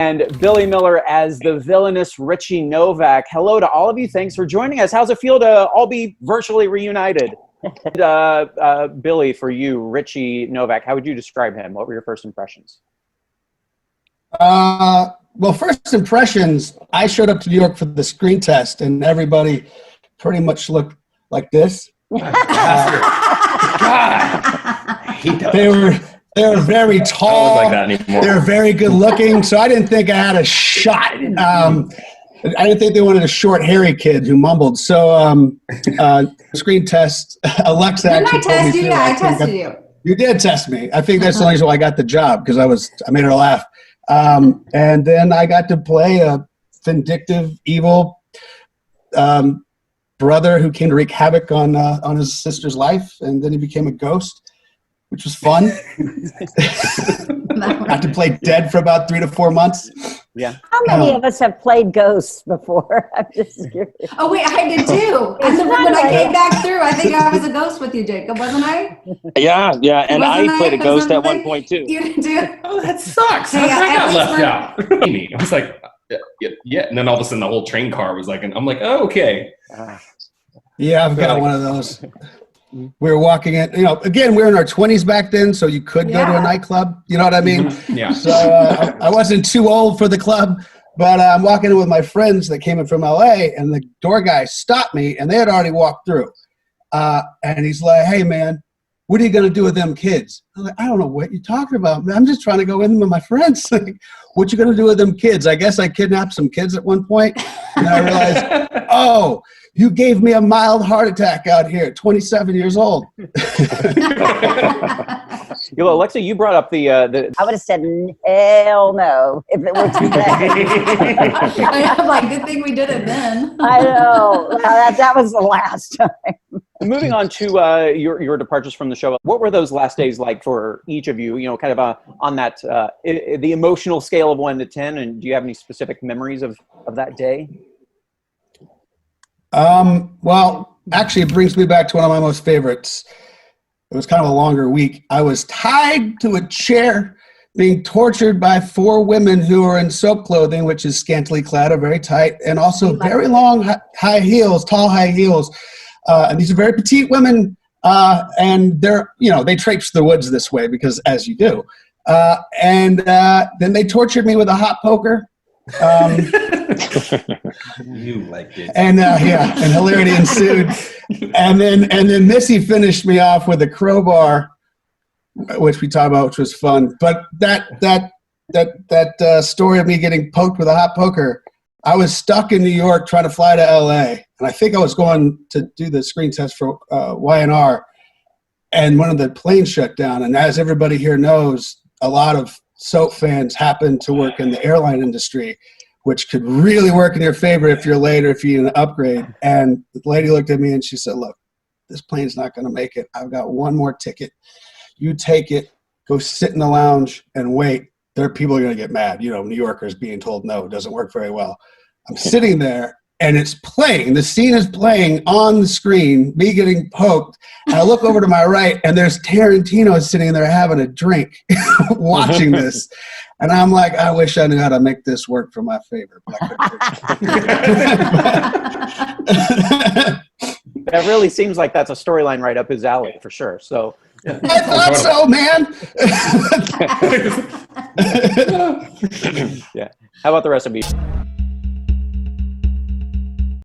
And Billy Miller as the villainous Richie Novak. Hello to all of you. Thanks for joining us. How's it feel to all be virtually reunited? And, Billy, for you, Richie Novak, how would you describe him? What were your first impressions? Well, first impressions, I showed up to New York for the screen test, and everybody pretty much looked like this. They were very tall. I don't look like that anymore. They were very good looking, so I didn't think I had a shot. I didn't think they wanted a short, hairy kid who mumbled. So, screen test, Alexa Didn't actually I test you? Yeah, I think tested you. You did test me. I think that's the only reason why I got the job, because I made her laugh. And then I got to play a vindictive, evil brother who came to wreak havoc on his sister's life, and then he became a ghost, which was fun. I had to play dead for about 3 to 4 months. Yeah. How many of us have played ghosts before? I'm just curious. Oh wait, I did too. When I came back through, I think I was a ghost with you, Jacob, wasn't I? Yeah, and Wasn't I played a ghost at one something? point too. You did too. Oh, that sucks. Hey, I got at left least out. Amy, I was like, yeah. And then all of a sudden the whole train car was like, and I'm like, oh, okay. Yeah, I've got one of those. We were walking in, again, we were in our 20s back then, so you could go to a nightclub. You know what I mean? Yeah. So I wasn't too old for the club, but I'm walking in with my friends that came in from LA, and the door guy stopped me, and they had already walked through. And he's like, hey, man, what are you going to do with them kids? I'm like, I don't know what you're talking about. I'm just trying to go in with my friends. What you going to do with them kids? I guess I kidnapped some kids at one point. And I realized, oh, you gave me a mild heart attack out here at 27 years old. Alexa, you brought up the I would have said, hell no, if it were today. I'm like, good thing we did it then. I know. That was the last time. Moving on to your departures from the show. What were those last days like for each of you? Kind of on that the emotional scale of 1 to 10. And do you have any specific memories of that day? Well, actually, it brings me back to one of my most favorites. It was kind of a longer week. I was tied to a chair, being tortured by 4 women who were in soap clothing, which is scantily clad or very tight, and also very long high heels, tall high heels. And these are very petite women, and they're, they traipse the woods this way because, as you do. And then they tortured me with a hot poker. You liked it. And and hilarity ensued. And then Missy finished me off with a crowbar, which we talked about, which was fun. But that story of me getting poked with a hot poker, I was stuck in New York trying to fly to LA, and I think I was going to do the screen test for Y&R, and one of the planes shut down. And as everybody here knows, a lot of soap fans happen to work in the airline industry, which could really work in your favor if you're late or if you need an upgrade. And the lady looked at me and she said, look, this plane's not going to make it. I've got one more ticket. You take it, go sit in the lounge and wait. There are people who are going to get mad. New Yorkers being told no, it doesn't work very well. I'm sitting there and it's playing. The scene is playing on the screen, me getting poked. And I look over to my right and there's Tarantino sitting there having a drink, watching this. And I'm like, I wish I knew how to make this work for my favor. But I couldn't. That really seems like that's a storyline right up his alley for sure. So I thought so, man. yeah. How about the rest of you?